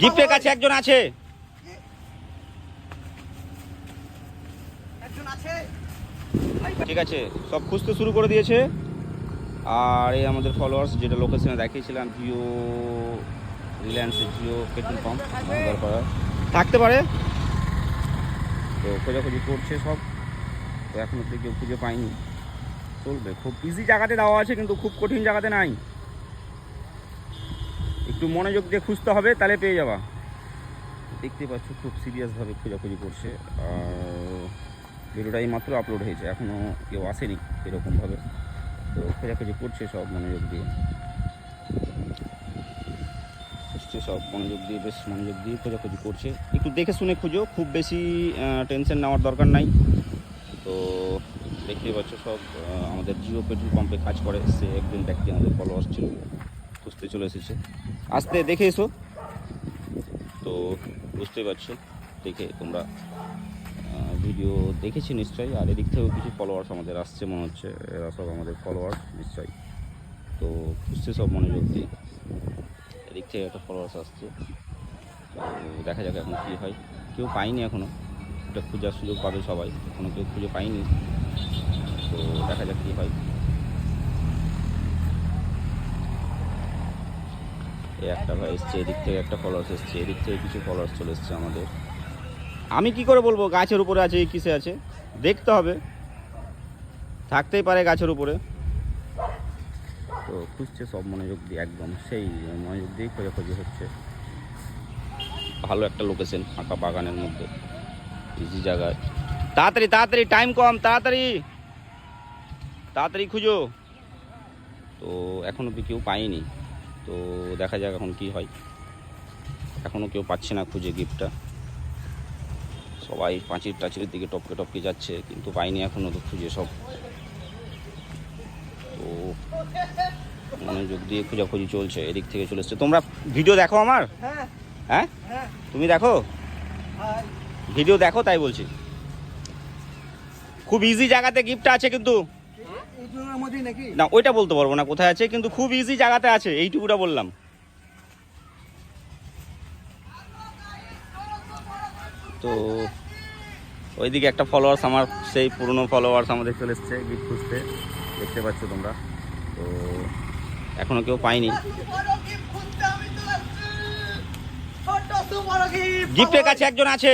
গিফটের কাছে একজন আছে। ঠিক আছে, সব খুঁজতে শুরু করে দিয়েছে। আর এই আমাদের ফলোয়ার্স, যেটা লোকেশনে দেখিয়েছিলাম, জিও রিলায়েন্সের জিও পেট্রোল পাম্প মহাদারপাড়া থাকতে পারে। তো খোঁজাখুঁজি করছে সব, তো এখন অব্দি কেউ খুঁজে পাইনি। চলবে, খুব ইজি জায়গাতে দেওয়া আছে, কিন্তু খুব কঠিন জায়গাতে নাই। একটু মনোযোগ দিয়ে খুঁজতে হবে, তাহলে পেয়ে যাবা। দেখতে পাচ্ছ খুব সিরিয়াসভাবে খোঁজাখুঁজি করছে। আর ভিডিওটাই মাত্র আপলোড হয়েছে, এখনও কেউ আসেনি এরকমভাবে। তো খোঁজাখুঁজি করছে সব মনোযোগ দিয়ে, খুঁজছে সব মনোযোগ দিয়ে, বেশ মনোযোগ দিয়ে খোঁজাখুঁজি করছে। একটু দেখে শুনে খুঁজো, খুব বেশি টেনশন নেওয়ার দরকার নাই। তো দেখতেই পাচ্ছ সব আমাদের জিও পেট্রোল পাম্পে কাজ করে, সে একজন ব্যক্তি আমাদের ফলোয়ার্স ছিল, খুঁজতে চলে এসেছে। আসতে দেখে এসো। তো বুঝতেই পারছো, দেখে তোমরা ভিডিও দেখেছি নিশ্চয়ই। আর এদিক থেকেও কিছু ফলোয়ার্স আমাদের আসছে মনে হচ্ছে, এরা সব আমাদের ফলোয়ার্স নিশ্চয়ই। তো খুঁজছে সব মনোযোগ দিয়ে, এদিক থেকে একটা ফলোয়ার্স আসছে। তো দেখা যাক এখন কী হয়। কেউ পাইনি এখনও, এটা খোঁজার সুযোগ পাবে সবাই, এখনও কেউ খুঁজে পাইনি। তো দেখা যাক কী হয়। এই একটা ভাই এসছে, এদিক থেকে একটা ফলোয়ার্স এসছে, এদিক থেকে কিছু ফলোয়ার্স চলে এসছে আমাদের। আমি কি করে বলবো গাছের উপরে আছে কিসে আছে, দেখতে হবে, থাকতেই পারে গাছের উপরে। তো খুঁজছে সব মনোযোগ দিয়ে, একদম সেই মনোযোগ দিয়েই খোঁজাখুঁজি হচ্ছে। ভালো একটা লোকেশন, ফাঁকা বাগানের মধ্যে, ইজি জায়গায়। তাড়াতাড়ি তাড়াতাড়ি, টাইম কম, তাড়াতাড়ি তাড়াতাড়ি খুঁজো। তো এখন অব্দি কেউ পাইনি, তো দেখা যাক এখন কি হয়। এখনও কেউ পাচ্ছে না খুঁজে গিফটটা, সবাই পাঁচির টাচির দিকে টপকে টপকে যাচ্ছে, কিন্তু পাইনি এখনও তো খুঁজে সব। তো মনোযোগ দিয়ে খোঁজাখুঁজি চলছে, এদিক থেকে চলে এসছে। তোমরা ভিডিও দেখো আমার? হ্যাঁ, তুমি দেখো ভিডিও দেখো, তাই বলছি। খুব ইজি জায়গাতে গিফটটা আছে, কিন্তু না ওইটা বলতে পারবো না কোথায় আছে, কিন্তু খুব ইজি জায়গাতে আছে, এইটুকুটা বললাম। তো ওইদিকে একটা ফলোয়ার্স, আমার সেই পুরনো ফলোয়ার্স আমাদের চলে এসছে গিফট খুঁজতে, দেখতে পাচ্ছ তোমরা। তো এখনো কেউ পাইনি। গিফটের কাছে একজন আছে।